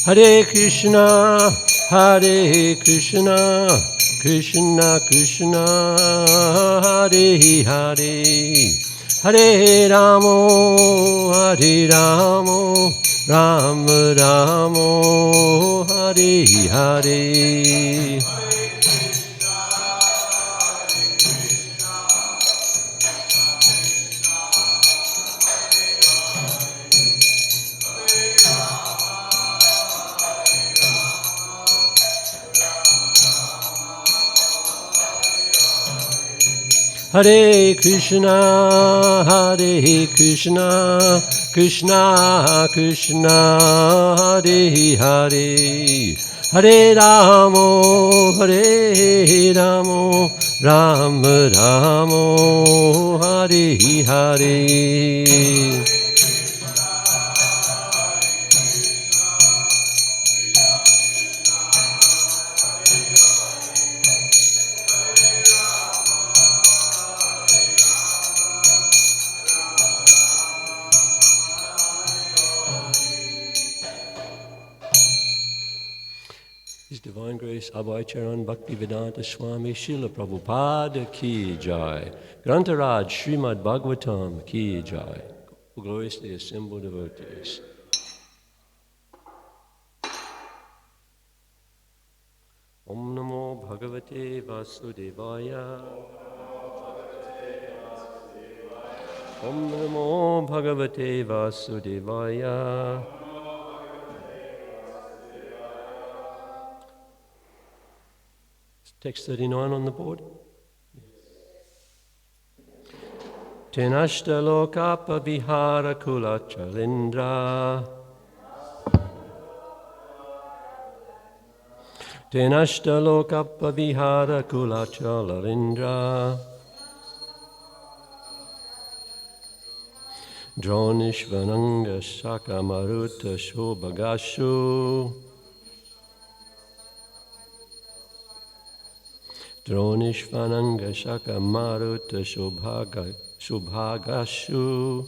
Hare Krishna, Hare Krishna, Krishna Krishna, Hare Hare, Hare Ramo, Hare Ramo, Rama Ramo, Hare Hare. Hare Krishna, Hare Krishna, Krishna Krishna, Hare Hare, Hare Ramo, Hare Ramo, Rama Ramo, Hare Hare. His Divine Grace Abhay Charan Bhaktivedanta Swami Srila Prabhupada Ki Jai. Grantaraj Srimad Bhagavatam Ki Jai. Gloriously assembled devotees. Om Namo Bhagavate Vasudevaya. Om Namo Bhagavate Vasudevaya. Text 39 on the board. Tenashta lokapa vihara kula chalindra. Tenashta lokapa vihara kula chalindra. Dronishvananga shakamaruta shobhagashu. Dronishvananga shakamaruta shobhagashu.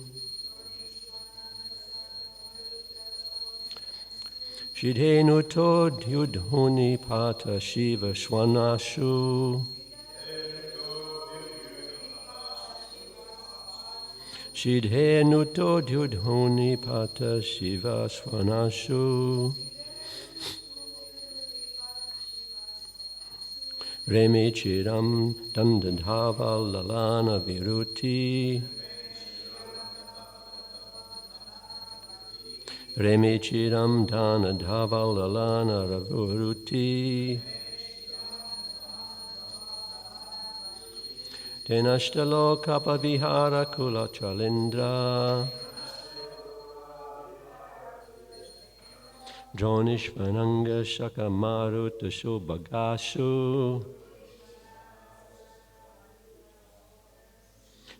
Shidhenu tod yudhuni pata shiva swanashu. Shidhenu tod yudhuni pata shiva swanashu. Reme chiram dandadhava lalana viruti. Reme chiram danadhava lalana ravuruti. Tenashtalo kapavihara kula chalindra. Dronishvananga shakamaruta shobhagashu.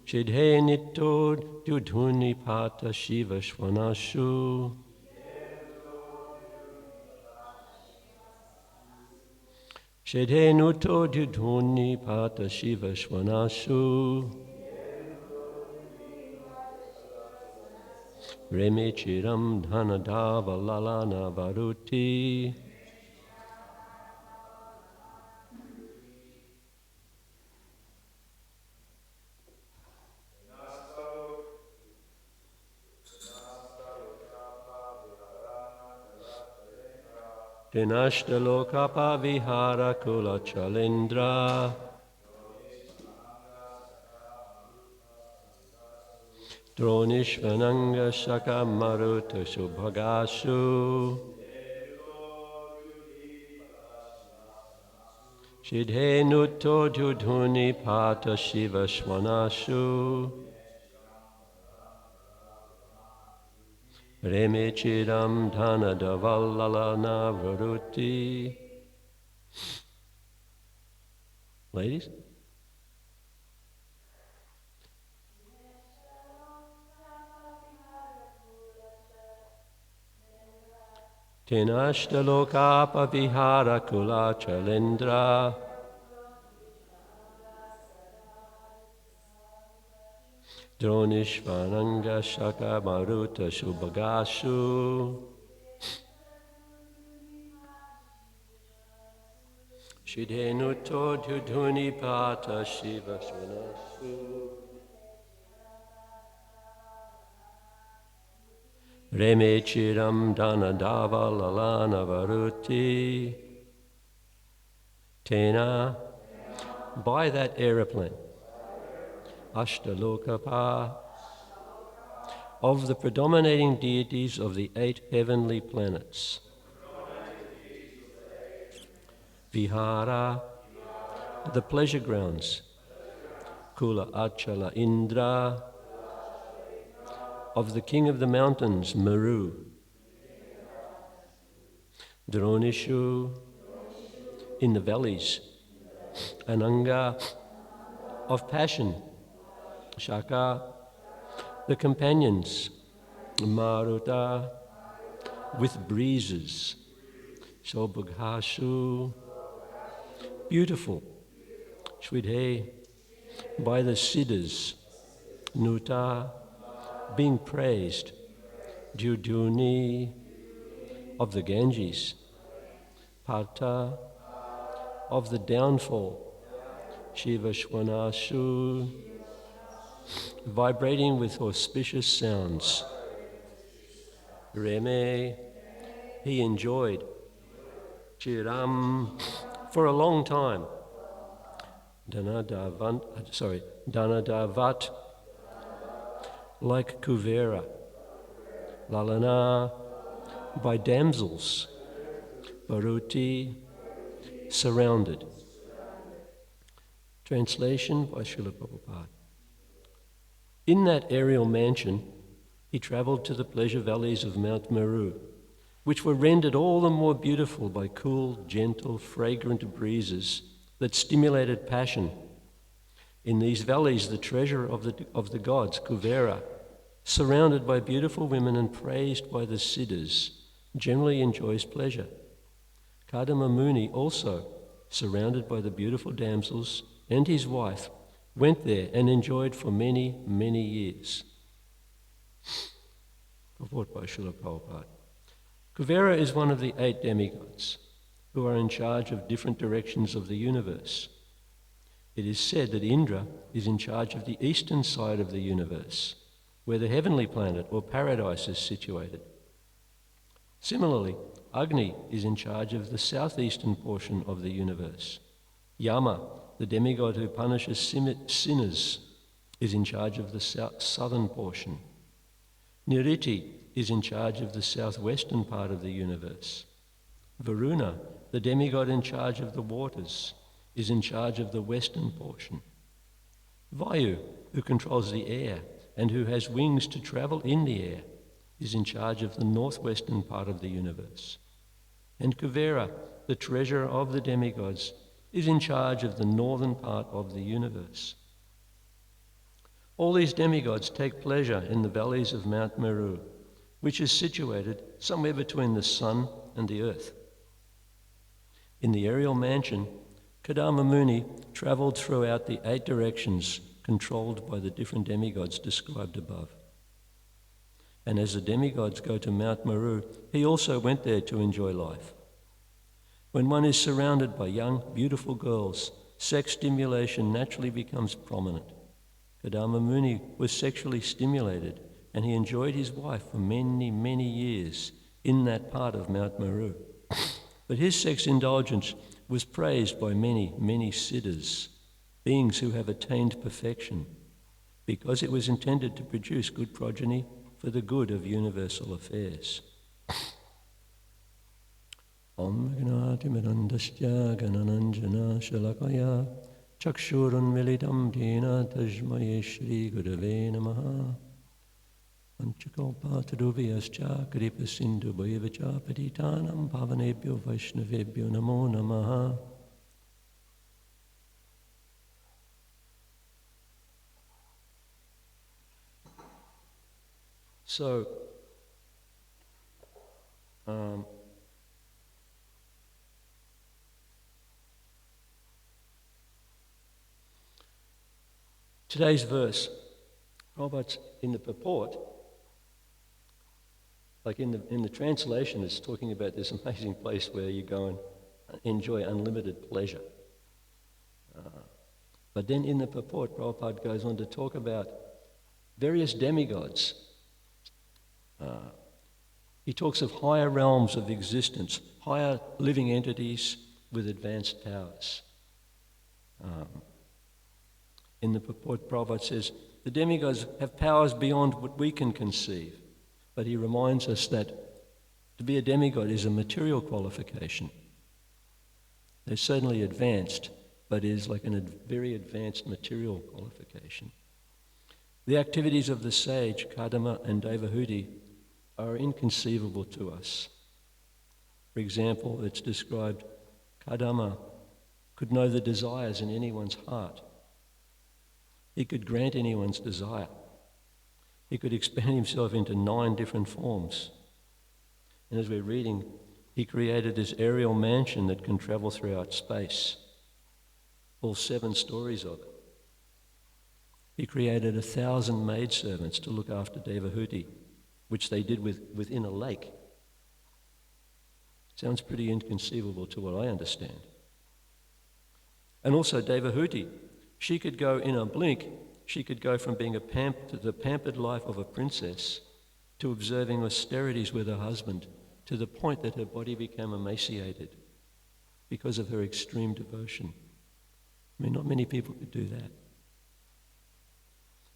Chidhe nitod yudhuni pata shiva swanashu. Shedhenuto dudhuni pata shiva shvanasu. Reme chiram dhanadava lalana varuti. Dinashtaloka vihara kula chalendra. Dronishvananga shaka maruta subhagasu. Shidhenuto dudhuni pata shiva shvanasu. Reme chiram dhana davallalana varuti. Ladies? Tinashtaloka vihara kula chalendra. Dronishvananga shaka maruta subhagasu. Shidhenuto dudhuni pata shiva shvanasu. Reme chiram dhanadava lalana varuti. Tena, by that aeroplane, Ashtalokapa, of the predominating deities of the 8 heavenly planets. Vihara, the pleasure grounds. Kula Achala Indra, of the king of the mountains, Meru. Dronishu, in the valleys. Ananga, of passion. Shaka, the companions. Maruta, with breezes. Shobhagashu, beautiful. Shvidhe, by the siddhas. Nuta, being praised. Dudhuni, of the Ganges. Pata, of the downfall. Shiva Shvanasu, vibrating with auspicious sounds. Reme, he enjoyed. Chiram, for a long time. Danadavat, like Kuvera. Lalana, by damsels. Varuti, surrounded. Translation by Srila Prabhupada. In that aerial mansion, he travelled to the pleasure valleys of Mount Meru, which were rendered all the more beautiful by cool, gentle, fragrant breezes that stimulated passion. In these valleys, the treasure of the gods, Kuvera, surrounded by beautiful women and praised by the siddhas, generally enjoys pleasure. Kadama Muni also, surrounded by the beautiful damsels, and his wife, went there and enjoyed for many, many years. Purport by Srila Prabhupada. Kuvera is one of the 8 demigods who are in charge of different directions of the universe. It is said that Indra is in charge of the eastern side of the universe, where the heavenly planet or paradise is situated. Similarly, Agni is in charge of the southeastern portion of the universe. Yama, the demigod who punishes sinners, is in charge of the southern portion. Niriti is in charge of the southwestern part of the universe. Varuna, the demigod in charge of the waters, is in charge of the western portion. Vayu, who controls the air and who has wings to travel in the air, is in charge of the northwestern part of the universe. And Kuvera, the treasurer of the demigods, is in charge of the northern part of the universe. All these demigods take pleasure in the valleys of Mount Meru, which is situated somewhere between the sun and the earth. In the aerial mansion, Kadama Muni travelled throughout the 8 directions controlled by the different demigods described above. And as the demigods go to Mount Meru, he also went there to enjoy life. When one is surrounded by young, beautiful girls, sex stimulation naturally becomes prominent. Kadama Muni was sexually stimulated, and he enjoyed his wife for many, many years in that part of Mount Meru. But his sex indulgence was praised by many, many siddhas, beings who have attained perfection, because it was intended to produce good progeny for the good of universal affairs. Om Gnati Mirandasya Ganananjana Shalakaya Chakshurun Militam Dina Tajmaye Shri Gurave Namaha Panchakalpatarubhyascha Kripa Sindhu Bhaivacha Patitanam Pavanebhyo Vaishnavebhyo Namo Namaha. So, today's verse, Prabhupada's in the purport, like in the translation, it's talking about this amazing place where you go and enjoy unlimited pleasure. But then in the purport, Prabhupada goes on to talk about various demigods. He talks of higher realms of existence, higher living entities with advanced powers. In the purport, Prabhupada says, the demigods have powers beyond what we can conceive. But he reminds us that to be a demigod is a material qualification. They're certainly advanced, but it is like a very advanced material qualification. The activities of the sage, Kadama and Devahuti, are inconceivable to us. For example, it's described, Kadama could know the desires in anyone's heart. He could grant anyone's desire. He could expand himself into 9 different forms. And as we're reading, he created this aerial mansion that can travel throughout space. All 7 stories of it. He created 1,000 maidservants to look after Devahuti, which they did within a lake. Sounds pretty inconceivable to what I understand. And also Devahuti, she could go in a blink, she could go from being the pampered life of a princess to observing austerities with her husband to the point that her body became emaciated because of her extreme devotion. I mean, not many people could do that.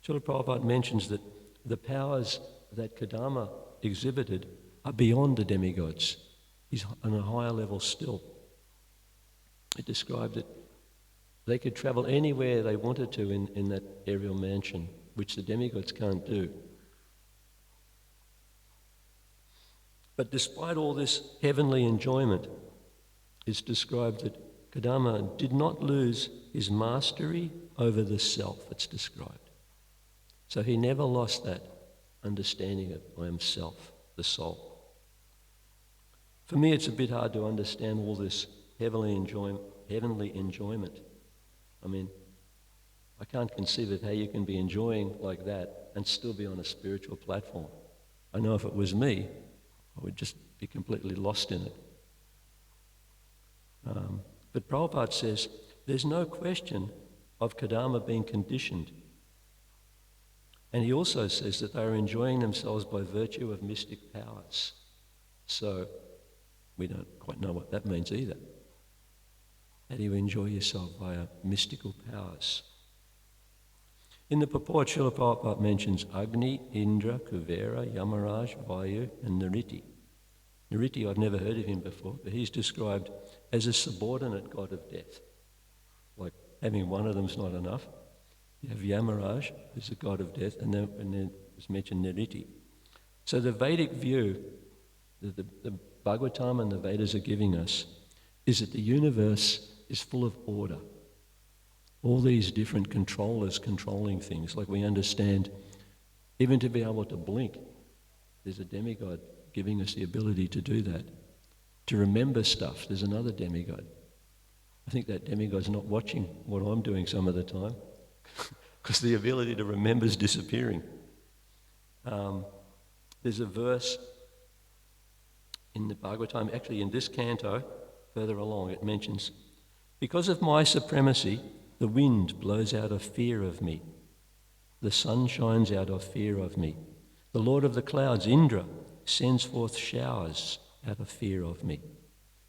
Srila Prabhupada mentions that the powers that Kadama exhibited are beyond the demigods. He's on a higher level still. It described that they could travel anywhere they wanted to in that aerial mansion, which the demigods can't do. But despite all this heavenly enjoyment, it's described that Kadama did not lose his mastery over the self, it's described. So he never lost that understanding of I am self, the soul. For me, it's a bit hard to understand all this heavenly enjoyment. I mean, I can't conceive of how you can be enjoying like that and still be on a spiritual platform. I know if it was me, I would just be completely lost in it. But Prabhupada says there's no question of Kadama being conditioned. And he also says that they are enjoying themselves by virtue of mystic powers. So we don't quite know what that means either. How do you enjoy yourself via mystical powers? In the purport, Srila Prabhupada mentions Agni, Indra, Kuvera, Yamaraj, Vayu, and Niriti. Niriti, I've never heard of him before, but he's described as a subordinate god of death. Like having one of them's not enough. You have Yamaraj, who's the god of death, and then was mentioned Niriti. So the Vedic view that the Bhagavatam and the Vedas are giving us is that the universe is full of order. All these different controllers controlling things, like we understand, even to be able to blink, there's a demigod giving us the ability to do that. To remember stuff, there's another demigod I think that demigod's not watching what I'm doing some of the time because the ability to remember is disappearing. There's a verse in the Bhagavatam, actually in this canto, further along, it mentions, because of my supremacy, the wind blows out of fear of me. The sun shines out of fear of me. The Lord of the clouds, Indra, sends forth showers out of fear of me.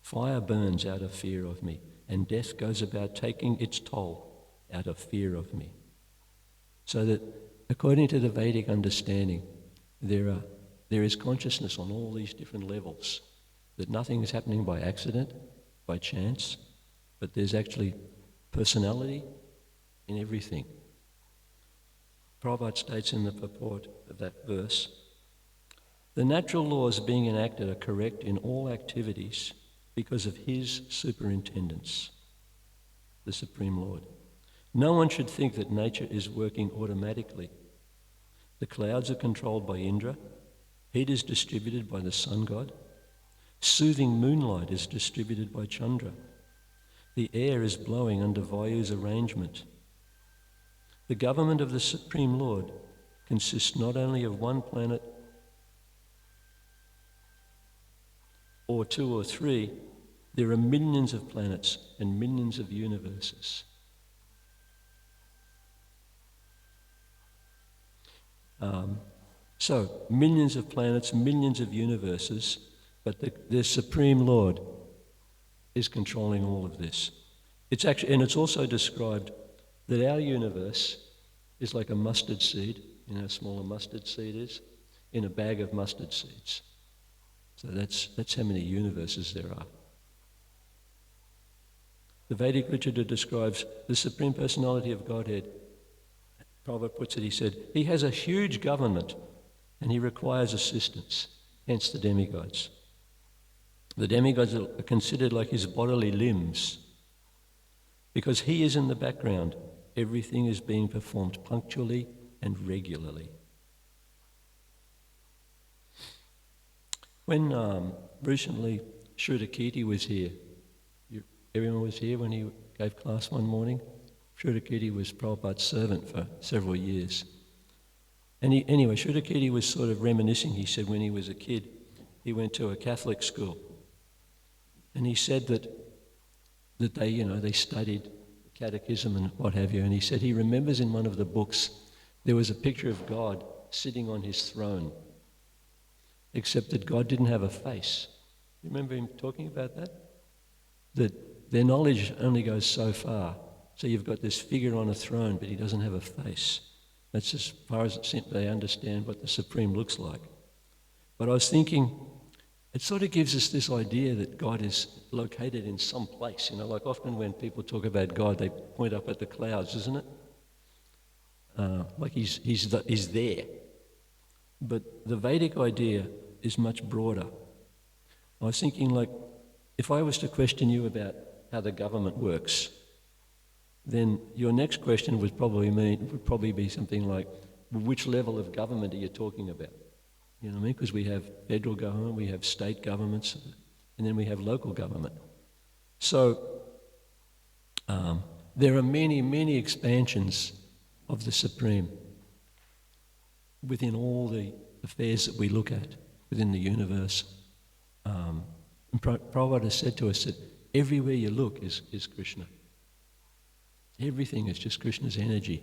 Fire burns out of fear of me, and death goes about taking its toll out of fear of me. So that, according to the Vedic understanding, there is consciousness on all these different levels, that nothing is happening by accident, by chance, but there's actually personality in everything. Prabhupada states in the purport of that verse, the natural laws being enacted are correct in all activities because of his superintendence, the Supreme Lord. No one should think that nature is working automatically. The clouds are controlled by Indra, heat is distributed by the sun god, soothing moonlight is distributed by Chandra, the air is blowing under Vayu's arrangement. The government of the Supreme Lord consists not only of one planet or two or three, there are millions of planets and millions of universes. So, millions of planets, millions of universes, but the Supreme Lord is controlling all of this. It's actually, and it's also described that our universe is like a mustard seed, you know how small a mustard seed is, in a bag of mustard seeds. So that's how many universes there are. The Vedic literature describes the Supreme Personality of Godhead. Prabhupada puts it, he said, he has a huge government and he requires assistance, hence the demigods. The demigods are considered like his bodily limbs. Because he is in the background, everything is being performed punctually and regularly. When recently Shrudakirti was here, everyone was here when he gave class one morning. Shrudakirti was Prabhupada's servant for several years. And Shrudakirti was sort of reminiscing. He said when he was a kid, he went to a Catholic school. And he said that they studied catechism and what have you. And he said he remembers in one of the books there was a picture of God sitting on his throne, except that God didn't have a face. You remember him talking about that? That their knowledge only goes so far. So you've got this figure on a throne, but he doesn't have a face. That's as far as they understand what the Supreme looks like. But I was thinking, it sort of gives us this idea that God is located in some place. You know, like often when people talk about God, they point up at the clouds, isn't it? Like he's there. But the Vedic idea is much broader. I was thinking, like, if I was to question you about how the government works, then your next question would probably be something like, which level of government are you talking about? You know what I mean? Because we have federal government, we have state governments, and then we have local government. So there are many, many expansions of the Supreme within all the affairs that we look at within the universe. And Prabhupada has said to us that everywhere you look is Krishna. Everything is just Krishna's energy.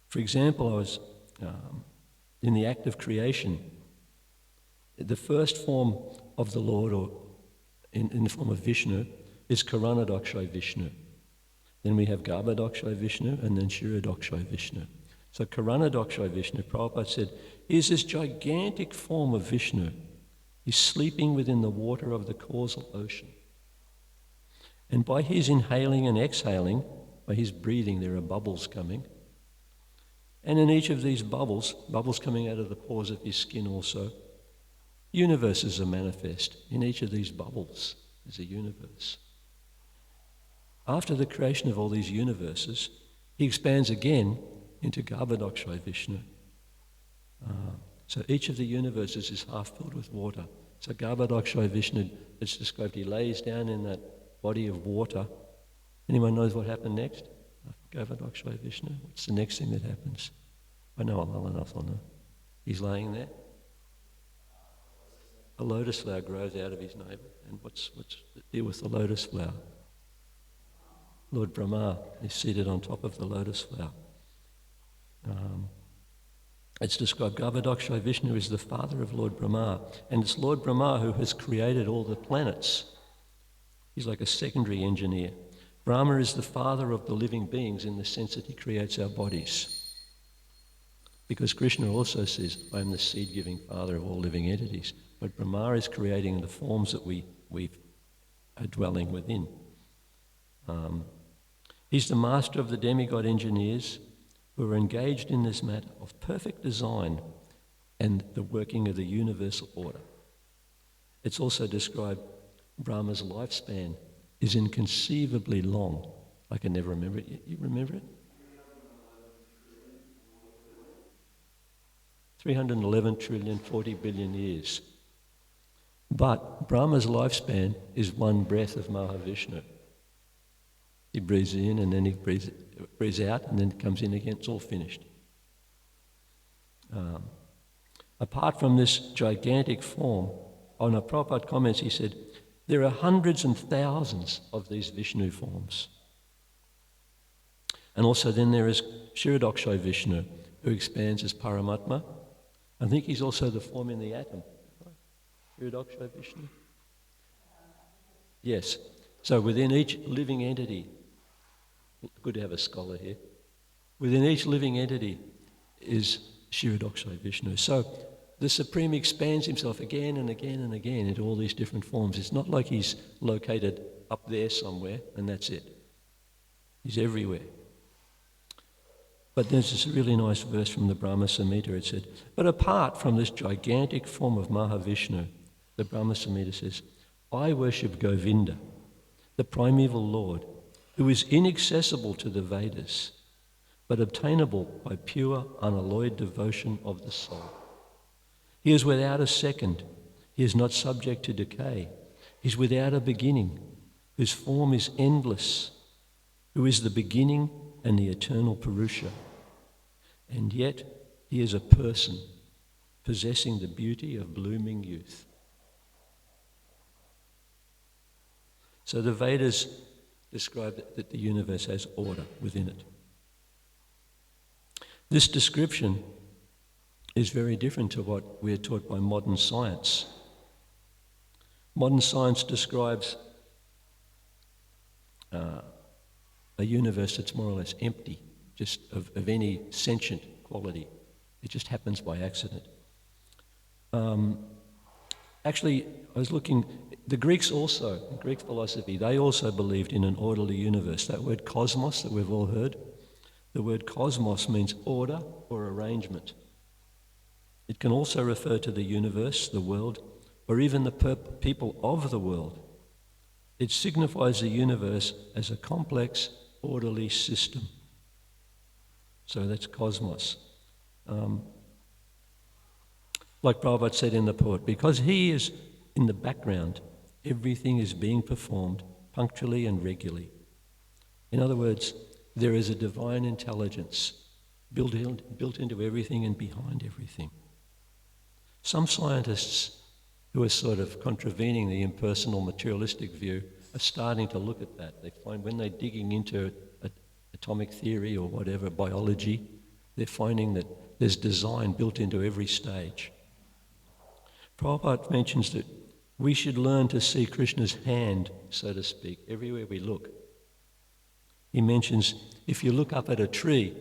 For example, I was in the act of creation. The first form of the Lord, or in the form of Vishnu, is Karanadakshay Vishnu. Then we have Garbhodakshay Vishnu, and then Shirodakshay Vishnu. So Karanadakshay Vishnu, Prabhupada said, is this gigantic form of Vishnu. He's sleeping within the water of the causal ocean. And by his inhaling and exhaling, by his breathing, there are bubbles coming. And in each of these bubbles coming out of the pores of his skin also, universes are manifest. In each of these bubbles is a universe. After the creation of all these universes, he expands again into Garbhodakshay Vishnu. So each of the universes is half filled with water. So Garbhodakshay Vishnu, it's described, he lays down in that body of water. Anyone knows what happened next? Govardhana Vishnu. What's the next thing that happens? I know I'm well enough, I know. He's laying there. A lotus flower grows out of his navel. And what's the deal with the lotus flower? Lord Brahma is seated on top of the lotus flower. It's described, Govardhana Vishnu is the father of Lord Brahma, and it's Lord Brahma who has created all the planets. He's like a secondary engineer. Brahma is the father of the living beings in the sense that he creates our bodies. Because Krishna also says, I am the seed-giving father of all living entities. But Brahma is creating the forms that we are dwelling within. He's the master of the demigod engineers who are engaged in this matter of perfect design and the working of the universal order. It's also described Brahma's lifespan is inconceivably long. I can never remember it. You remember it? 311 trillion, 40 billion years. But Brahma's lifespan is one breath of Mahavishnu. He breathes in and then he breathes out and then it comes in again. It's all finished. Apart from this gigantic form, on a Prabhupada comments he said, there are hundreds and thousands of these Vishnu forms. And also then there is Kshirodakshay Vishnu, who expands as Paramatma. I think he's also the form in the atom. Kshirodakshay Vishnu? Yes. So within each living entity, good to have a scholar here, within each living entity is Kshirodakshay Vishnu. So the Supreme expands himself again and again and again into all these different forms. It's not like he's located up there somewhere and that's it. He's everywhere. But there's this really nice verse from the Brahma Samhita. It said, but apart from this gigantic form of Mahavishnu, the Brahma Samhita says, I worship Govinda, the primeval Lord, who is inaccessible to the Vedas, but obtainable by pure, unalloyed devotion of the soul. He is without a second. He is not subject to decay. He is without a beginning, whose form is endless, who is the beginning and the eternal Purusha. And yet he is a person possessing the beauty of blooming youth. So the Vedas describe that the universe has order within it. This description is very different to what we are taught by modern science. Modern science describes a universe that's more or less empty, just of any sentient quality. It just happens by accident. Actually, I was looking, the Greeks also, in Greek philosophy, they also believed in an orderly universe. That word cosmos that we've all heard, the word cosmos means order or arrangement. It can also refer to the universe, the world, or even the people of the world. It signifies the universe as a complex, orderly system. So that's cosmos. Like Prabhupada said in the poet, because he is in the background, everything is being performed punctually and regularly. In other words, there is a divine intelligence built into everything and behind everything. Some scientists who are sort of contravening the impersonal materialistic view are starting to look at that. They find when they're digging into atomic theory or whatever, biology, they're finding that there's design built into every stage. Prabhupada mentions that we should learn to see Krishna's hand, so to speak, everywhere we look. He mentions if you look up at a tree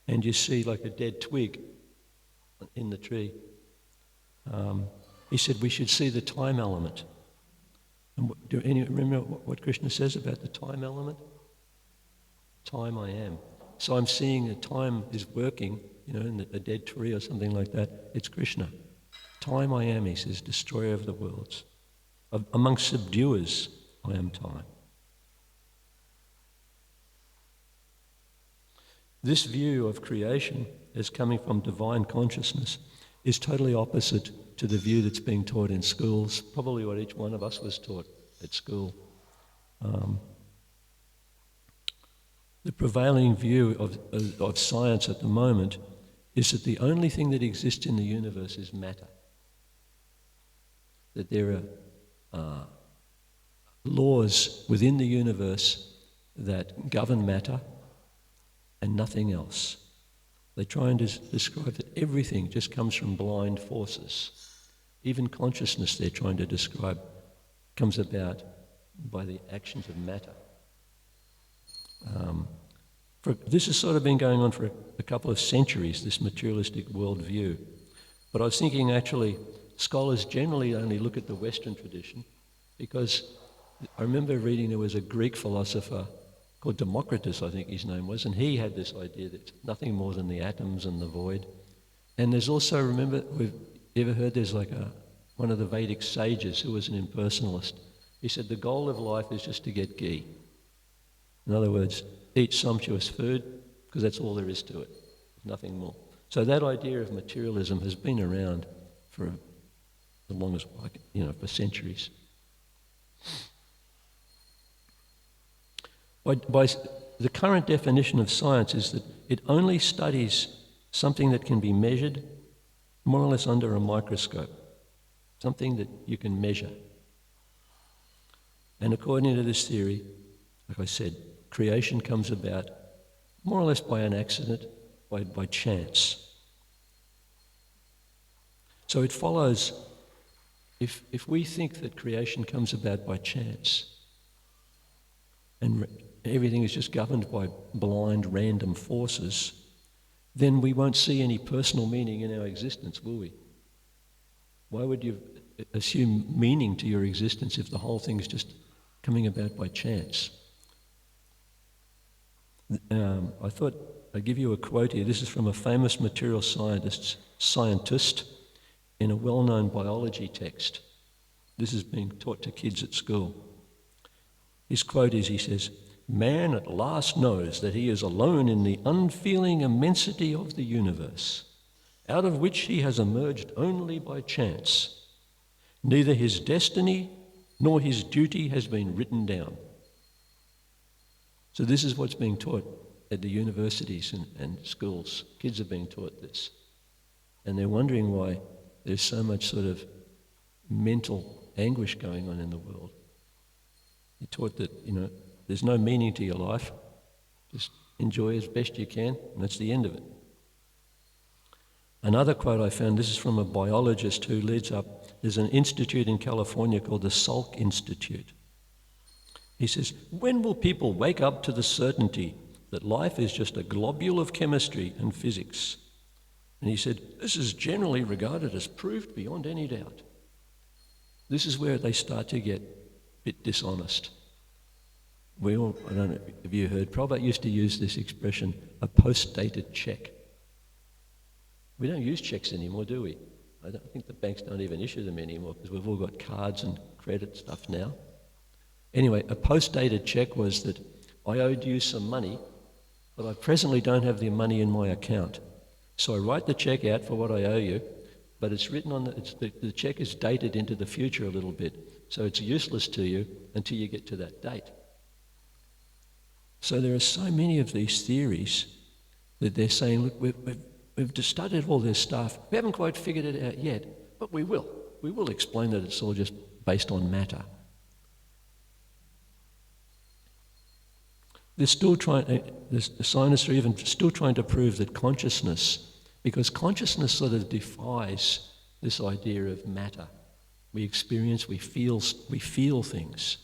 and you see like a dead twig in the tree, he said we should see the time element. And do any remember what Krishna says about the time element? Time I am. So I'm seeing that time is working, in a dead tree or something like that. It's Krishna. Time I am, he says, destroyer of the worlds. Amongst subduers, I am time. This view of creation as coming from divine consciousness is totally opposite to the view that's being taught in schools, probably what each one of us was taught at school. The prevailing view of science at the moment is that the only thing that exists in the universe is matter. That there are laws within the universe that govern matter and nothing else. They try and describe that everything just comes from blind forces. Even consciousness, they're trying to describe, comes about by the actions of matter. This has sort of been going on for a couple of centuries, this materialistic worldview. But I was thinking actually scholars generally only look at the Western tradition because I remember reading there was a Greek philosopher called Democritus, I think his name was, and he had this idea that it's nothing more than the atoms and the void. And there's also, remember, we've ever heard there's like one of the Vedic sages who was an impersonalist. He said the goal of life is just to get ghee. In other words, eat sumptuous food because that's all there is to it, nothing more. So that idea of materialism has been around for as long as, for centuries. By the current definition of science is that it only studies something that can be measured more or less under a microscope, something that you can measure. And according to this theory, like I said, creation comes about more or less by an accident, by chance. So it follows, if we think that creation comes about by chance, and everything is just governed by blind, random forces, then we won't see any personal meaning in our existence, will we? Why would you assume meaning to your existence if the whole thing is just coming about by chance? I thought I'd give you a quote here. This is from a famous material scientist in a well-known biology text. This is being taught to kids at school. His quote is, he says, "Man at last knows that he is alone in the unfeeling immensity of the universe, out of which he has emerged only by chance. Neither his destiny nor his duty has been written down." So this is what's being taught at the universities and schools. Kids are being taught this. And they're wondering why there's so much sort of mental anguish going on in the world. You're taught that, there's no meaning to your life. Just enjoy as best you can, and that's the end of it. Another quote I found, this is from a biologist who leads there's an institute in California called the Salk Institute. He says, "When will people wake up to the certainty that life is just a globule of chemistry and physics?" And he said, "This is generally regarded as proved beyond any doubt." This is where they start to get a bit dishonest. I don't know if you heard, Prabhupada used to use this expression, a post-dated check. We don't use checks anymore, do we? I don't think the banks don't even issue them anymore because we've all got cards and credit stuff now. Anyway, a post-dated check was that I owed you some money, but I presently don't have the money in my account. So I write the check out for what I owe you, but it's written on the check is dated into the future a little bit, so it's useless to you until you get to that date. So there are so many of these theories that they're saying, look, we've just studied all this stuff. We haven't quite figured it out yet, but we will. We will explain that it's all just based on matter. They're still the scientists are even still trying to prove that consciousness, because consciousness sort of defies this idea of matter. We experience, we feel things.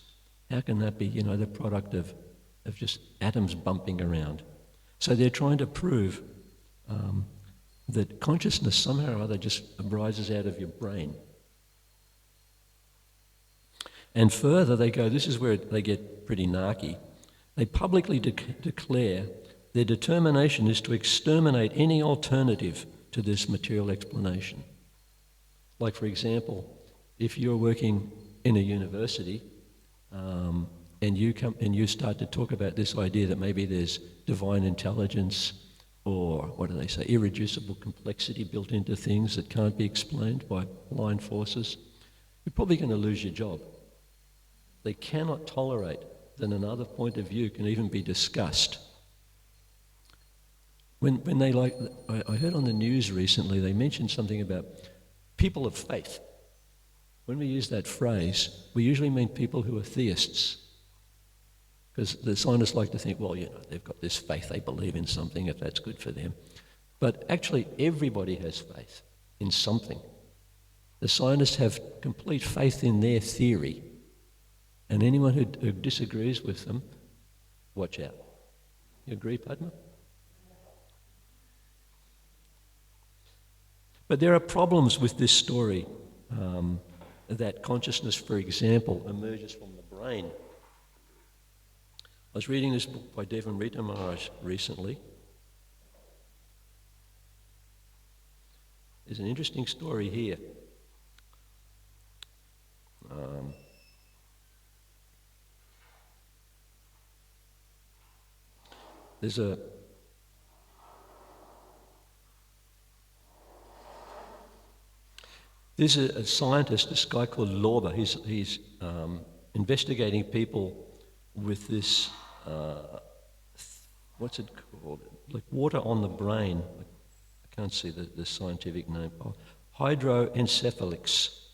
How can that be, the product of just atoms bumping around? So they're trying to prove that consciousness somehow or other just arises out of your brain. And further, they go, this is where they get pretty narky. They publicly declare their determination is to exterminate any alternative to this material explanation. Like, for example, if you're working in a university and you start to talk about this idea that maybe there's divine intelligence or, what do they say, irreducible complexity built into things that can't be explained by blind forces, you're probably going to lose your job. They cannot tolerate that another point of view can even be discussed. When they I heard on the news recently, they mentioned something about people of faith. When we use that phrase, we usually mean people who are theists. Because the scientists like to think, well, they've got this faith, they believe in something, if that's good for them. But actually, everybody has faith in something. The scientists have complete faith in their theory. And anyone who disagrees with them, watch out. You agree, Padma? But there are problems with this story, that consciousness, for example, emerges from the brain. I was reading this book by Devan Rita Maharaj recently. There's an interesting story here. There's a scientist, this guy called Lorber. He's investigating people with this, what's it called? Like water on the brain. I can't see the scientific name. Hydroencephalics.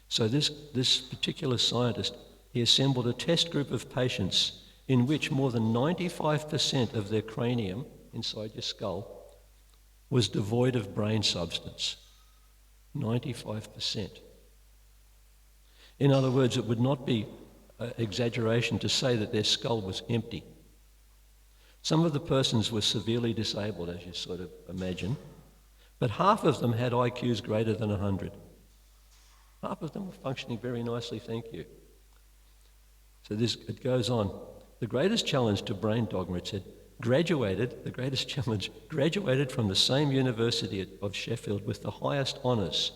So this particular scientist, he assembled a test group of patients in which more than 95% of their cranium, inside your skull, was devoid of brain substance. 95%. In other words, it would not be exaggeration to say that their skull was empty. Some of the persons were severely disabled, as you sort of imagine, but half of them had IQs greater than 100. Half of them were functioning very nicely, thank you. So it goes on. The greatest challenge to brain dogma, it said, graduated from the same University of Sheffield with the highest honours.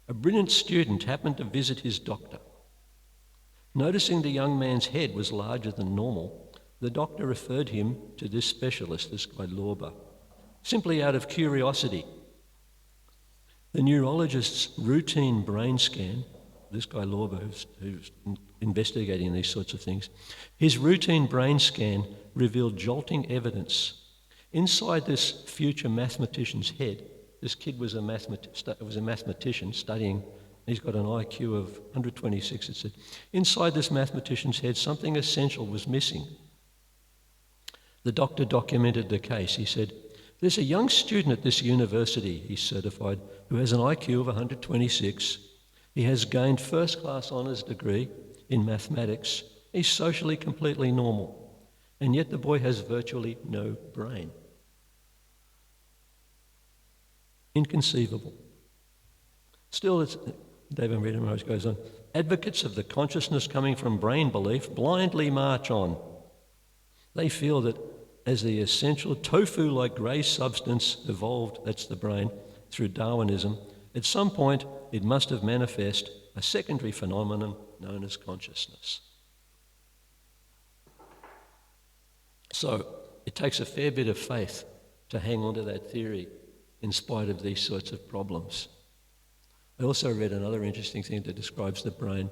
A brilliant student happened to visit his doctor. Noticing the young man's head was larger than normal, the doctor referred him to this specialist, this guy Lorber, simply out of curiosity. The neurologist's routine brain scan, this guy Lorber who's investigating these sorts of things, his routine brain scan revealed jolting evidence. Inside this future mathematician's head, this kid was a mathematician studying. He's got an IQ of 126, it said. Inside this mathematician's head, something essential was missing. The doctor documented the case. He said, there's a young student at this university, he certified, who has an IQ of 126. He has gained first-class honours degree in mathematics. He's socially completely normal. And yet the boy has virtually no brain. Inconceivable. Still, Devan Rita Maharaj goes on, advocates of the consciousness coming from brain belief blindly march on. They feel that as the essential tofu-like grey substance evolved, that's the brain, through Darwinism, at some point it must have manifest a secondary phenomenon known as consciousness. So it takes a fair bit of faith to hang on to that theory in spite of these sorts of problems. I also read another interesting thing that describes the brain.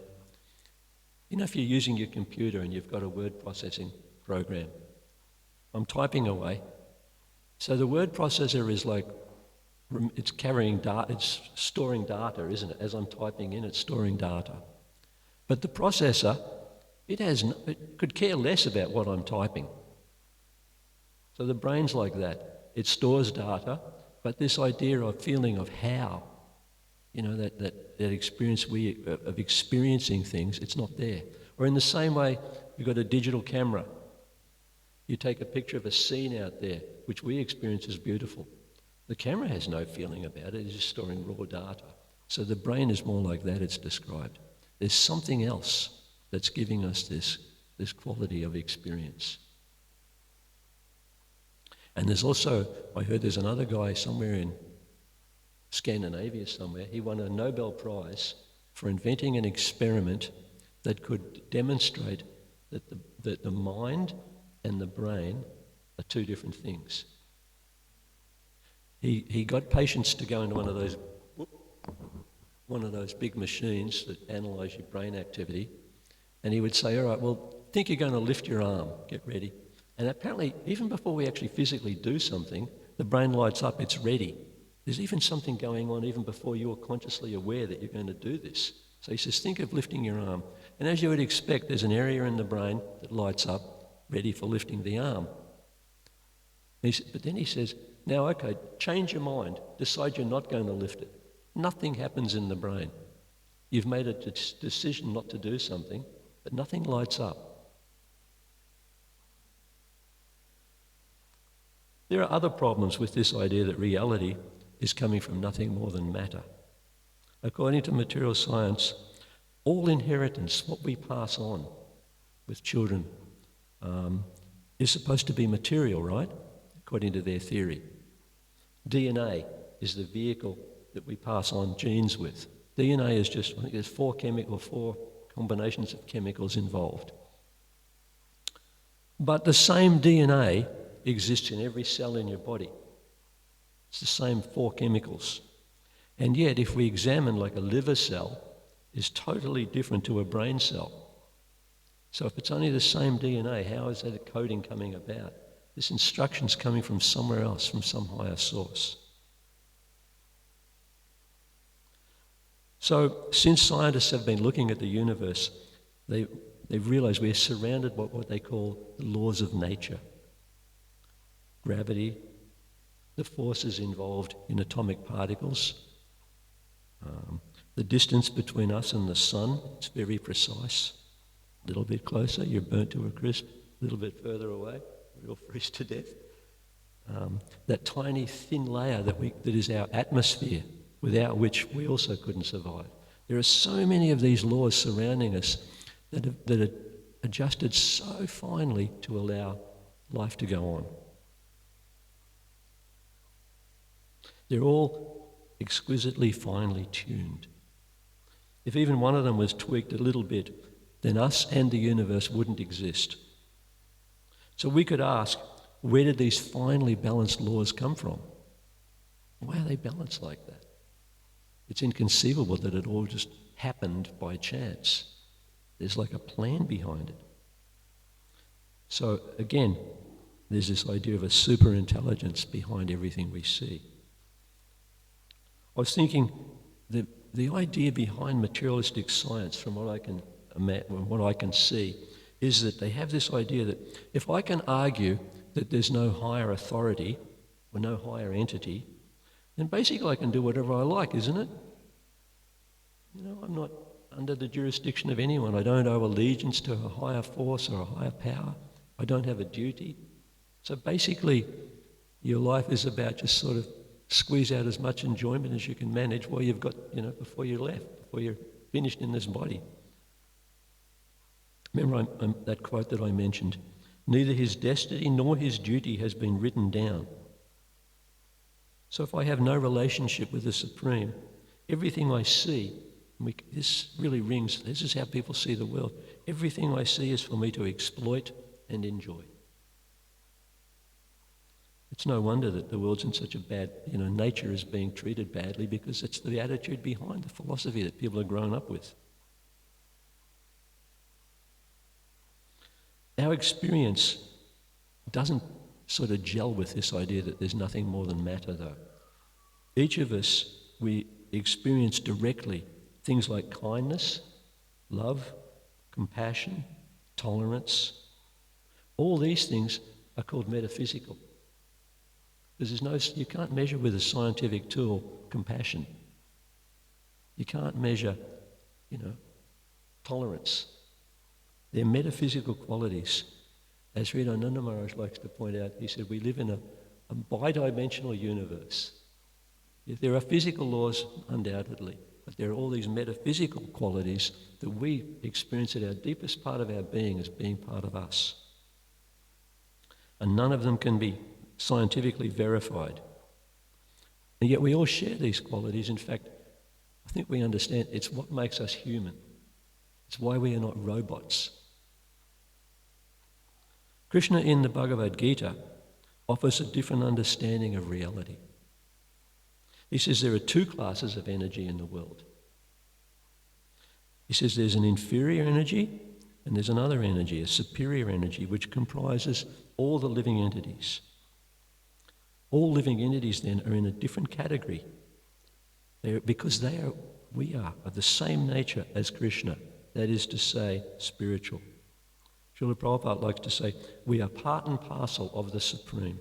You know, if you're using your computer and you've got a word processing program, I'm typing away. So the word processor is like, it's carrying data, it's storing data, isn't it? As I'm typing in, it's storing data. But the processor, it could care less about what I'm typing. So the brain's like that. It stores data, but this idea of feeling of how, you know, that experience of experiencing things, it's not there. Or in the same way, you've got a digital camera. You take a picture of a scene out there, which we experience as beautiful. The camera has no feeling about it, it's just storing raw data. So the brain is more like that, it's described. There's something else that's giving us this quality of experience. And there's also, I heard there's another guy somewhere in Scandinavia somewhere, he won a Nobel Prize for inventing an experiment that could demonstrate that the mind and the brain are two different things. He got patients to go into one of those big machines that analyse your brain activity, and he would say, all right, well, think you're going to lift your arm, get ready. And apparently, even before we actually physically do something, the brain lights up, it's ready. There's even something going on even before you're consciously aware that you're going to do this. So he says, think of lifting your arm. And as you would expect, there's an area in the brain that lights up, ready for lifting the arm. But then he says, now, okay, change your mind. Decide you're not going to lift it. Nothing happens in the brain. You've made a decision not to do something, but nothing lights up. There are other problems with this idea that reality is coming from nothing more than matter. According to material science, all inheritance, what we pass on with children, is supposed to be material, right? According to their theory. DNA is the vehicle that we pass on genes with. DNA is just, I think there's four combinations of chemicals involved. But the same DNA exists in every cell in your body. It's the same four chemicals. And yet, if we examine like a liver cell, is totally different to a brain cell. So if it's only the same DNA, how is that coding coming about? This instruction's coming from somewhere else, from some higher source. So since scientists have been looking at the universe, they've realized we're surrounded by what they call the laws of nature. Gravity, the forces involved in atomic particles, the distance between us and the sun, it's very precise. A little bit closer, you're burnt to a crisp. A little bit further away, you'll freeze to death. That tiny thin layer that is our atmosphere, without which we also couldn't survive. There are so many of these laws surrounding us that are adjusted so finely to allow life to go on. They're all exquisitely finely tuned. If even one of them was tweaked a little bit, then us and the universe wouldn't exist. So we could ask, where did these finely balanced laws come from? Why are they balanced like that? It's inconceivable that it all just happened by chance. There's like a plan behind it. So again, there's this idea of a super intelligence behind everything we see. I was thinking the idea behind materialistic science, from what I can see, is that they have this idea that if I can argue that there's no higher authority or no higher entity, then basically I can do whatever I like, isn't it? You know, I'm not under the jurisdiction of anyone. I don't owe allegiance to a higher force or a higher power. I don't have a duty. So basically, your life is about just sort of squeeze out as much enjoyment as you can manage while you've got, before you're left, before you're finished in this body. Remember that quote that I mentioned? Neither his destiny nor his duty has been written down. So if I have no relationship with the Supreme, everything I see, this really rings, this is how people see the world. Everything I see is for me to exploit and enjoy. It's no wonder that the world's in such a bad, nature is being treated badly, because it's the attitude behind the philosophy that people have grown up with. Our experience doesn't sort of gel with this idea that there's nothing more than matter, though. Each of us, we experience directly things like kindness, love, compassion, tolerance. All these things are called metaphysical. Because you can't measure with a scientific tool compassion. You can't measure, tolerance. They're metaphysical qualities. As Sri Ananda Maharaj likes to point out, he said, we live in a bi-dimensional universe. There are physical laws, undoubtedly, but there are all these metaphysical qualities that we experience at our deepest part of our being as being part of us. And none of them can be scientifically verified. And yet we all share these qualities. In fact, I think we understand it's what makes us human. It's why we are not robots. Krishna in the Bhagavad Gita offers a different understanding of reality. He says there are two classes of energy in the world. He says there's an inferior energy And there's another energy, a superior energy, which comprises all the living entities. All living entities then are in a different category. We are of the same nature as Krishna, that is to say, spiritual. Srila Prabhupada likes to say, we are part and parcel of the Supreme.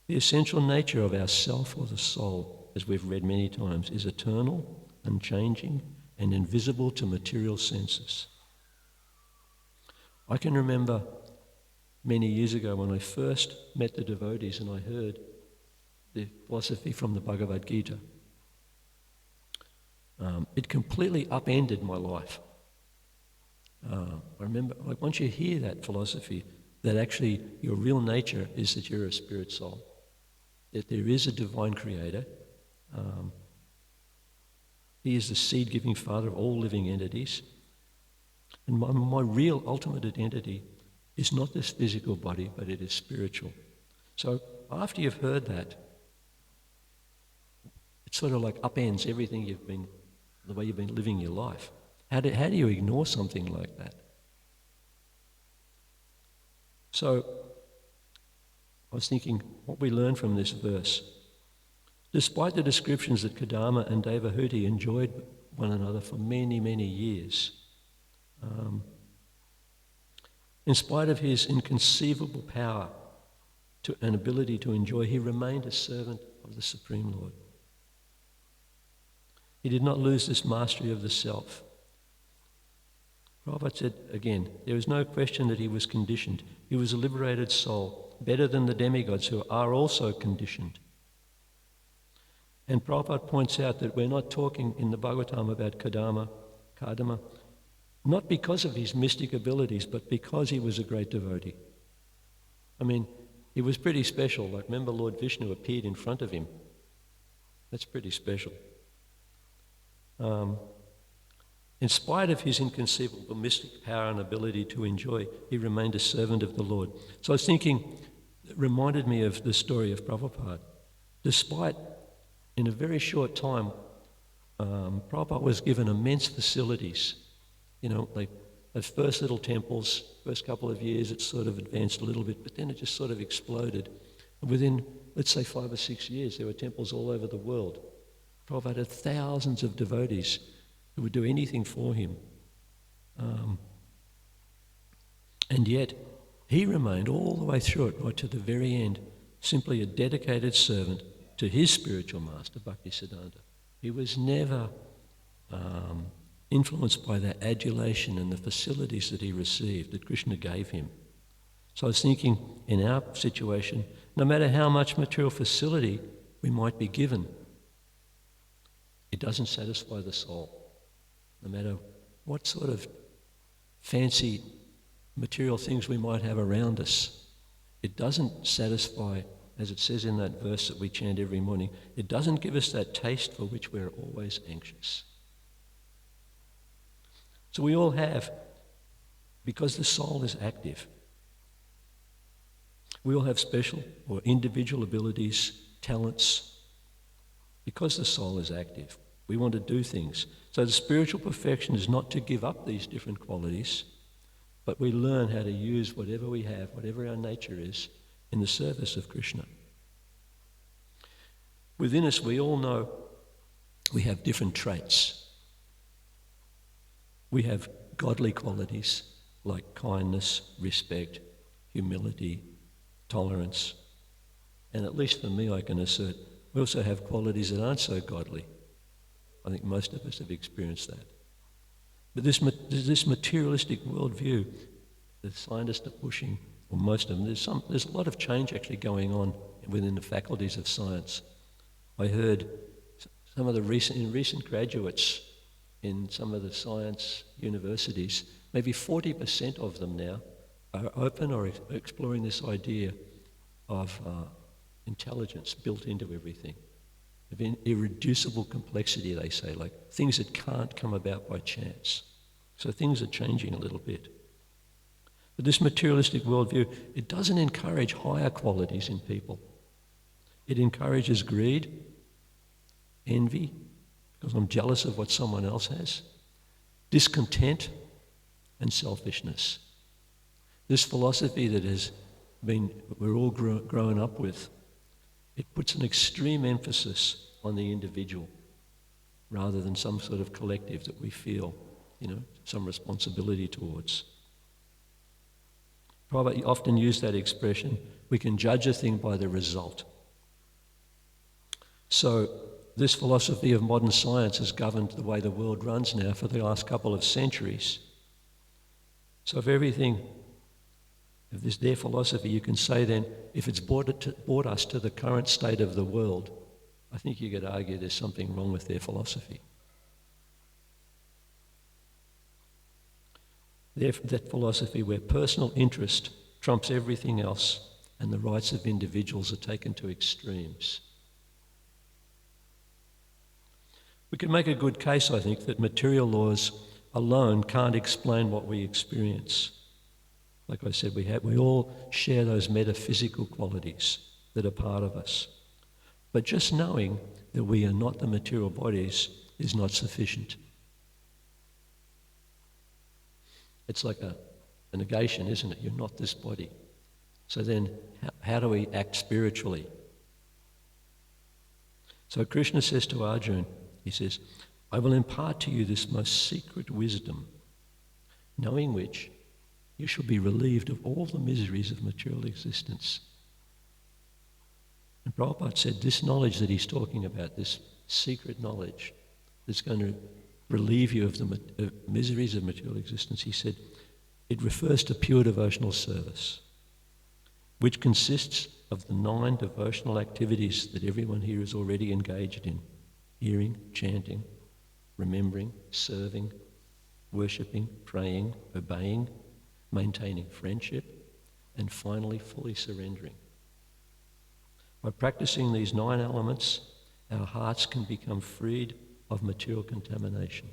The essential nature of our self or the soul, as we've read many times, is eternal, unchanging, and invisible to material senses. I can remember many years ago when I first met the devotees and I heard the philosophy from the Bhagavad Gita. It completely upended my life. I remember, like, once you hear that philosophy, that actually your real nature is that you're a spirit soul, that there is a divine creator. He is the seed-giving father of all living entities. And my real ultimate identity is not this physical body, but it is spiritual. So after you've heard that, it sort of like upends everything the way you've been living your life. How do you ignore something like that? So I was thinking what we learn from this verse. Despite the descriptions that Kadama and Devahuti enjoyed one another for many, many years, in spite of his inconceivable power and ability to enjoy, he remained a servant of the Supreme Lord. He did not lose this mastery of the self. Prabhupada said again, there is no question that he was conditioned. He was a liberated soul, better than the demigods who are also conditioned. And Prabhupada points out that we're not talking in the Bhagavatam about Kadama, not because of his mystic abilities, but because he was a great devotee. I mean, he was pretty special. Like, remember Lord Vishnu appeared in front of him. That's pretty special. In spite of his inconceivable mystic power and ability to enjoy, he remained a servant of the Lord. So I was thinking, it reminded me of the story of Prabhupada. Despite, in a very short time, Prabhupada was given immense facilities. You know, like those first little temples, first couple of years, it sort of advanced a little bit, but then it just sort of exploded. And within, let's say, 5 or 6 years, there were temples all over the world. Prabhupada had thousands of devotees who would do anything for him. And yet, he remained all the way through it, right to the very end, simply a dedicated servant to his spiritual master, Bhaktisiddhanta. He was never influenced by that adulation and the facilities that he received, that Krishna gave him. So I was thinking, in our situation, no matter how much material facility we might be given, it doesn't satisfy the soul. No matter what sort of fancy material things we might have around us, it doesn't satisfy, as it says in that verse that we chant every morning, it doesn't give us that taste for which we're always anxious. So we all have, because the soul is active, we all have special or individual abilities, talents, because the soul is active. We want to do things. So the spiritual perfection is not to give up these different qualities, but we learn how to use whatever we have, whatever our nature is, in the service of Krishna. Within us, we all know we have different traits. We have godly qualities like kindness, respect, humility, tolerance. And at least for me, I can assert, we also have qualities that aren't so godly. I think most of us have experienced that. But this materialistic worldview, the scientists are pushing, or most of them, there's a lot of change actually going on within the faculties of science. I heard some of the recent graduates in some of the science universities, maybe 40% of them now are open or exploring this idea of intelligence built into everything. Of irreducible complexity, they say, like things that can't come about by chance. So things are changing a little bit. But this materialistic worldview, it doesn't encourage higher qualities in people. It encourages greed, envy, because I'm jealous of what someone else has, discontent, and selfishness. This philosophy that we're all grown up with, it puts an extreme emphasis on the individual rather than some sort of collective that we feel, some responsibility towards. Prabhupada often used that expression, we can judge a thing by the result. So this philosophy of modern science has governed the way the world runs now for the last couple of centuries. So if there's their philosophy, you can say then, if it's brought us to the current state of the world, I think you could argue there's something wrong with their philosophy. That philosophy where personal interest trumps everything else and the rights of individuals are taken to extremes. We can make a good case, I think, that material laws alone can't explain what we experience. Like I said, we all share those metaphysical qualities that are part of us. But just knowing that we are not the material bodies is not sufficient. It's like a negation, isn't it? You're not this body. So then, how do we act spiritually? So Krishna says to Arjuna, he says, I will impart to you this most secret wisdom, knowing which you shall be relieved of all the miseries of material existence. And Prabhupada said this knowledge that he's talking about, this secret knowledge that's going to relieve you of the miseries of material existence, he said, it refers to pure devotional service, which consists of the 9 devotional activities that everyone here is already engaged in: hearing, chanting, remembering, serving, worshipping, praying, obeying, maintaining friendship, and finally fully surrendering. By practicing these 9 elements, our hearts can become freed of material contamination.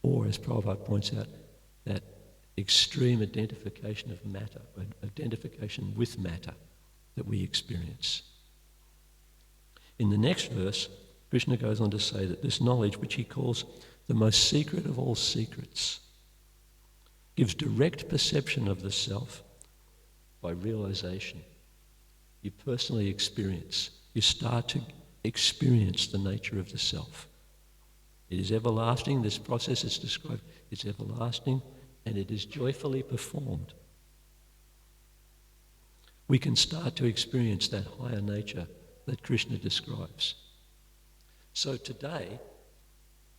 Or, as Prabhupada points out, that extreme identification of matter, identification with matter that we experience. In the next verse, Krishna goes on to say that this knowledge, which he calls the most secret of all secrets, gives direct perception of the self by realization. You personally experience, you start to experience the nature of the self. It is everlasting. This process is described, it's everlasting, and it is joyfully performed. We can start to experience that higher nature that Krishna describes. So today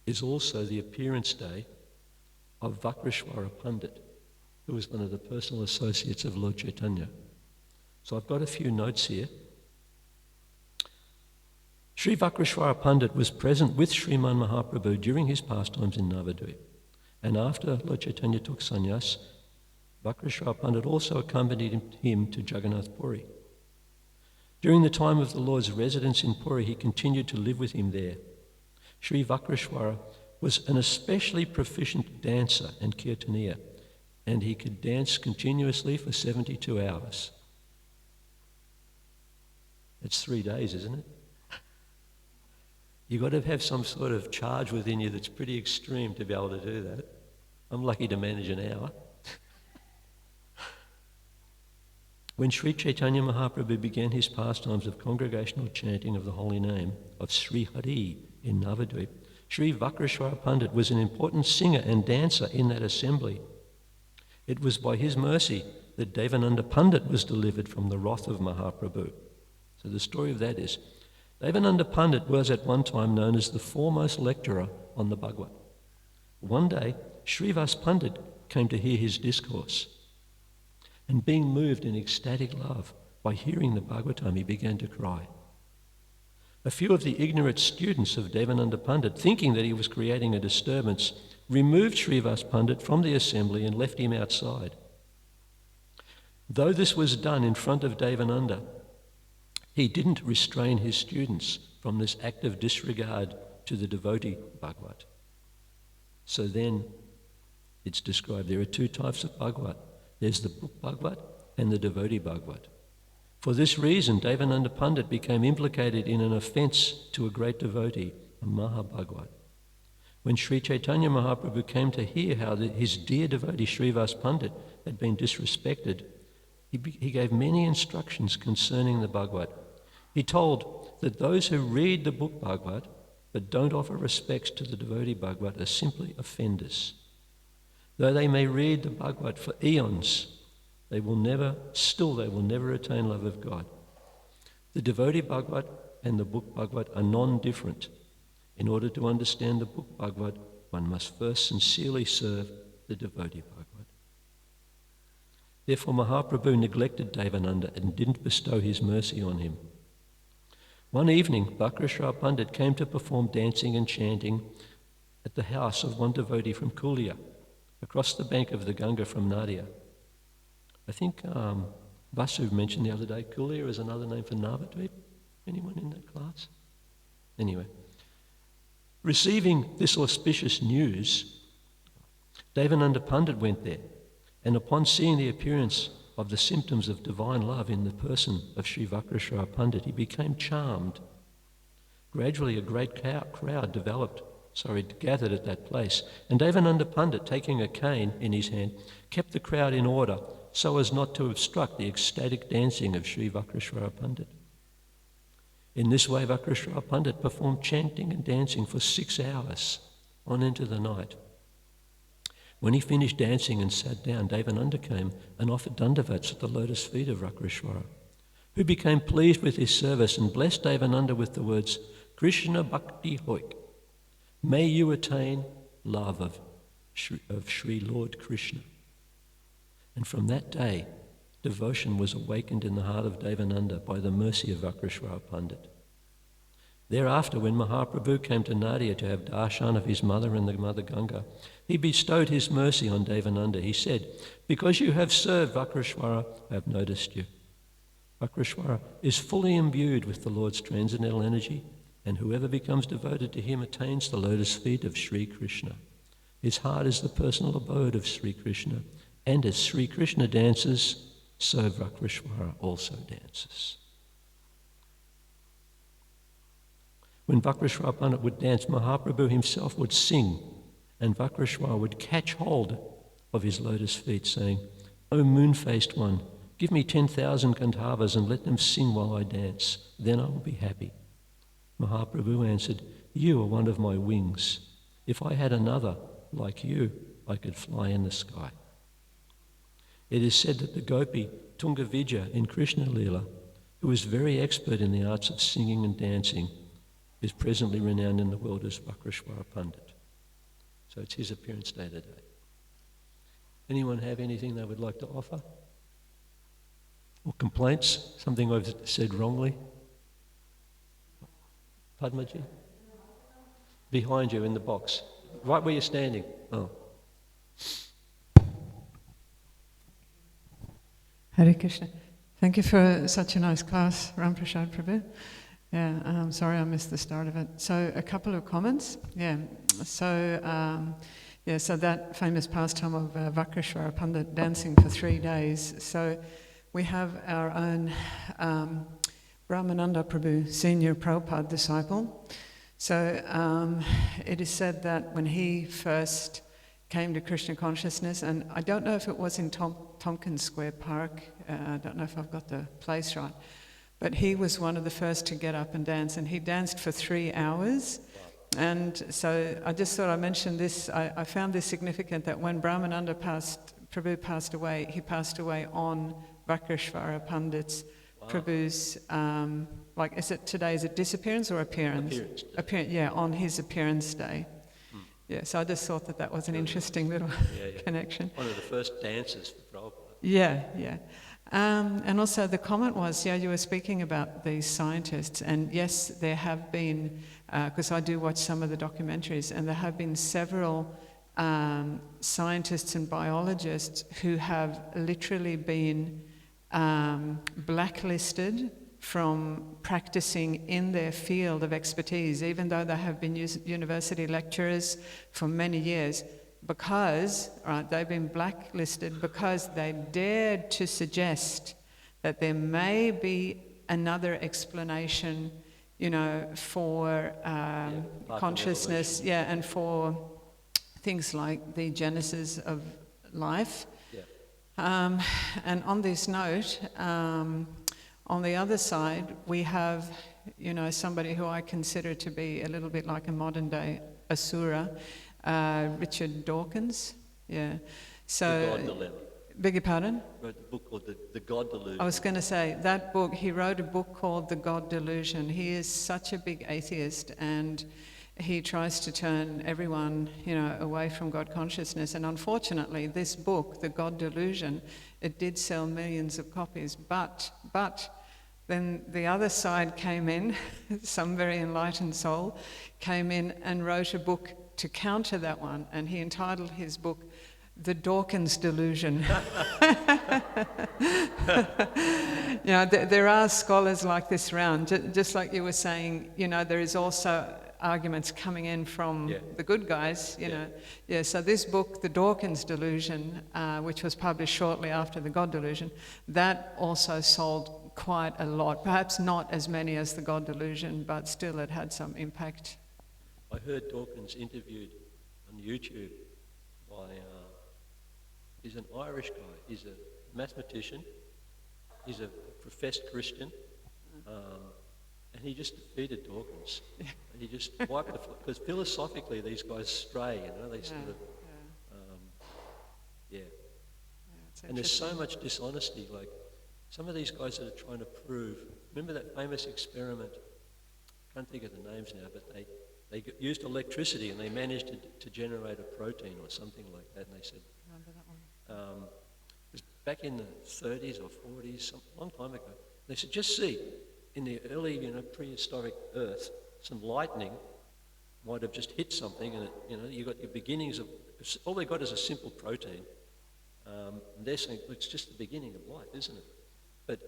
is also the appearance day of Vakreshwara Pandit, who was one of the personal associates of Lord Chaitanya. So I've got a few notes here. Sri Vakreshwara Pandit was present with Sriman Mahaprabhu during his pastimes in Navadvip. And after Lord Chaitanya took sannyas, Vakreshwara Pandit also accompanied him to Jagannath Puri. During the time of the Lord's residence in Puri, he continued to live with him there. Sri Vakreshwara was an especially proficient dancer and kirtaniya, and he could dance continuously for 72 hours. That's 3 days, isn't it? You've got to have some sort of charge within you that's pretty extreme to be able to do that. I'm lucky to manage an hour. When Sri Chaitanya Mahaprabhu began his pastimes of congregational chanting of the holy name of Sri Hari in Navadvip, Sri Vakreshwara Pandit was an important singer and dancer in that assembly. It was by his mercy that Devananda Pandit was delivered from the wrath of Mahaprabhu. So the story of that is, Devananda Pandit was at one time known as the foremost lecturer on the Bhagavad. One day, Srivas Pandit came to hear his discourse, and being moved in ecstatic love by hearing the Bhagavatam, he began to cry. A few of the ignorant students of Devananda Pandit, thinking that he was creating a disturbance, removed Srivas Pandit from the assembly and left him outside. Though this was done in front of Devananda, he didn't restrain his students from this act of disregard to the devotee Bhagavad. So then it's described there are 2 types of Bhagavad. There's the book Bhagavad and the devotee Bhagavad. For this reason, Devananda Pandit became implicated in an offence to a great devotee, a Mahabhagavad. When Sri Chaitanya Mahaprabhu came to hear how his dear devotee Srivas Pandit had been disrespected, he gave many instructions concerning the Bhagavad. He told that those who read the book Bhagavad but don't offer respects to the devotee Bhagavad are simply offenders. Though they may read the Bhagavad for eons, they will never attain love of God. The devotee Bhagavad and the book Bhagavad are non-different. In order to understand the book Bhagavad, one must first sincerely serve the devotee Bhagavad. Therefore Mahaprabhu neglected Devananda and didn't bestow his mercy on him. One evening, Bhakrashara Pandit came to perform dancing and chanting at the house of one devotee from Kulia, across the bank of the Ganga from Nadia. I think Vasu mentioned the other day, Kulia is another name for Navadvip. Anyone in that class? Anyway, receiving this auspicious news, Devananda Pandit went there, and upon seeing the appearance of the symptoms of divine love in the person of Sri Vakrashara Pandit, he became charmed. Gradually a great crowd gathered at that place, and Devananda Pandit, taking a cane in his hand, kept the crowd in order so as not to obstruct the ecstatic dancing of Sri Vakrashara Pandit. In this way, Vakrashara Pandit performed chanting and dancing for 6 hours on into the night. When he finished dancing and sat down, Devananda came and offered dandavats at the lotus feet of Vakrashvara, who became pleased with his service and blessed Devananda with the words, Krishna Bhakti Hoik. May you attain love of Sri Lord Krishna. And from that day, devotion was awakened in the heart of Devananda by the mercy of Vakrashvara Pandit. Thereafter, when Mahaprabhu came to Nadia to have darshan of his mother and the Mother Ganga, he bestowed his mercy on Devananda. He said, because you have served Vakrashvara, I have noticed you. Vakrashvara is fully imbued with the Lord's transcendental energy, and whoever becomes devoted to him attains the lotus feet of Sri Krishna. His heart is the personal abode of Sri Krishna, and as Sri Krishna dances, so Vakrashvara also dances. When Vakrashvara Pandit would dance, Mahaprabhu himself would sing, and Vakrashvara would catch hold of his lotus feet, saying, O moon-faced one, give me 10,000 Gandharvas and let them sing while I dance. Then I will be happy. Mahaprabhu answered, you are one of my wings. If I had another like you, I could fly in the sky. It is said that the gopi Tungavijaya in Krishna Lila, who is very expert in the arts of singing and dancing, is presently renowned in the world as Vakrashvara Pandit. So it's his appearance day today. Anyone have anything they would like to offer? Or complaints? Something I've said wrongly? Padmaji? Behind you in the box. Right where you're standing. Oh. Hare Krishna. Thank you for such a nice class, Ram Prasad Prabhu. Yeah, I'm sorry I missed the start of it. So a couple of comments. So that famous pastime of Vakrashvara Pandit dancing for 3 days. So we have our own Brahmananda Prabhu, senior Prabhupada disciple. So it is said that when he first came to Krishna consciousness, and I don't know if it was in Tompkins Square Park, I don't know if I've got the place right, but he was one of the first to get up and dance, and he danced for 3 hours. And so I just thought I'd mention this. I found this significant, that when Brahmananda Prabhu passed away, he passed away on Vakrashvara Pandit's Prabhu's, is it disappearance or appearance? Appearance. On his appearance day. Yeah, so I just thought that was an interesting little connection. One of the first dances for Prabhupada. Yeah. And also the comment was, you were speaking about these scientists, and yes, there have been, because I do watch some of the documentaries, and there have been several scientists and biologists who have literally been blacklisted from practicing in their field of expertise, even though they have been university lecturers for many years, because they've been blacklisted because they dared to suggest that there may be another explanation you know, for consciousness, and for things like the genesis of life. Yeah. And on this note, on the other side, we have, you know, somebody who I consider to be a little bit like a modern day Asura, Richard Dawkins. Yeah. So, The God Dilemma. beg your pardon? Wrote a book called the God Delusion. I was going to say, that book, he wrote a book called The God Delusion. He is such a big atheist, and he tries to turn everyone, you know, away from God consciousness. And unfortunately, this book, The God Delusion, it did sell millions of copies. But then the other side came in, some very enlightened soul came in and wrote a book to counter that one. And he entitled his book, The Dawkins Delusion. You know, there are scholars like this around. Just like you were saying, you know, there is also arguments coming in from the good guys, you know. Yeah, so this book, The Dawkins Delusion, which was published shortly after The God Delusion, that also sold quite a lot. Perhaps not as many as The God Delusion, but still it had some impact. I heard Dawkins interviewed on YouTube by, he's an Irish guy, he's a mathematician, he's a professed Christian, and he just defeated Dawkins. And he just wiped the floor, because philosophically these guys stray, you know, they sort of, and there's so much dishonesty, like some of these guys that are trying to prove, remember that famous experiment, I can't think of the names now, but they used electricity and they managed to generate a protein or something like that, and they said, it was back in the 30s or 40s, a long time ago, they said, just see, in the early, you know, prehistoric Earth, some lightning might have just hit something, and it, you know, you got your beginnings of, all they got is a simple protein, and they're saying, well, it's just the beginning of life, isn't it? But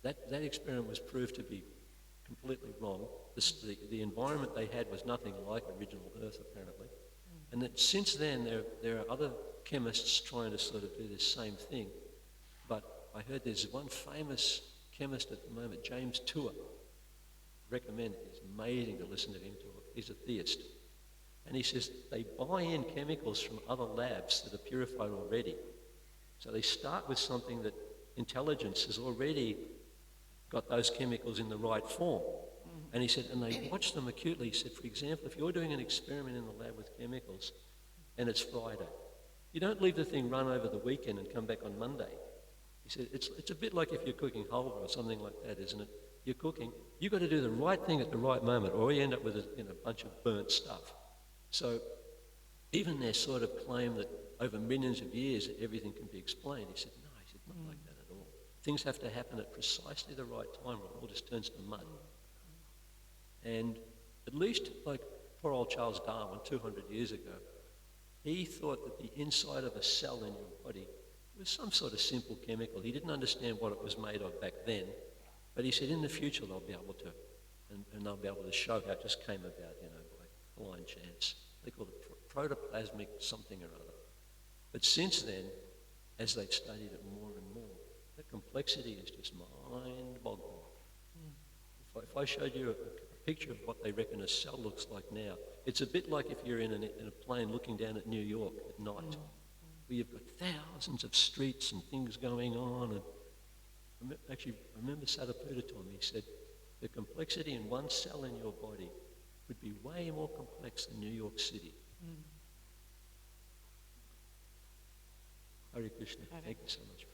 that experiment was proved to be completely wrong. The environment they had was nothing like original Earth, apparently. And that since then, there are other chemists trying to sort of do this same thing. But I heard there's one famous chemist at the moment, James Tour. Recommend it. It's amazing to listen to him talk. He's a theist. And he says they buy in chemicals from other labs that are purified already. So they start with something that intelligence has already got those chemicals in the right form. And he said, and they watch them acutely. He said, for example, if you're doing an experiment in the lab with chemicals and it's Friday, you don't leave the thing run over the weekend and come back on Monday. He said, it's a bit like if you're cooking halva or something like that, isn't it? You're cooking, you've got to do the right thing at the right moment, or you end up with a bunch of burnt stuff. So even their sort of claim that over millions of years everything can be explained, he said, no, he said, not like that at all. Things have to happen at precisely the right time or it all just turns to mud. And at least, like poor old Charles Darwin 200 years ago, he thought that the inside of a cell in your body was some sort of simple chemical. He didn't understand what it was made of back then, but he said in the future they'll be able to, and they'll be able to show how it just came about, by blind chance. They call it protoplasmic something or other. But since then, as they've studied it more and more, the complexity is just mind-boggling. If I showed you a picture of what they reckon a cell looks like now, it's a bit like if you're in a plane looking down at New York at night, where you've got thousands of streets and things going on. And actually, I remember Sadaputa told me, he said, the complexity in one cell in your body would be way more complex than New York City. Hare Krishna. Thank you so much.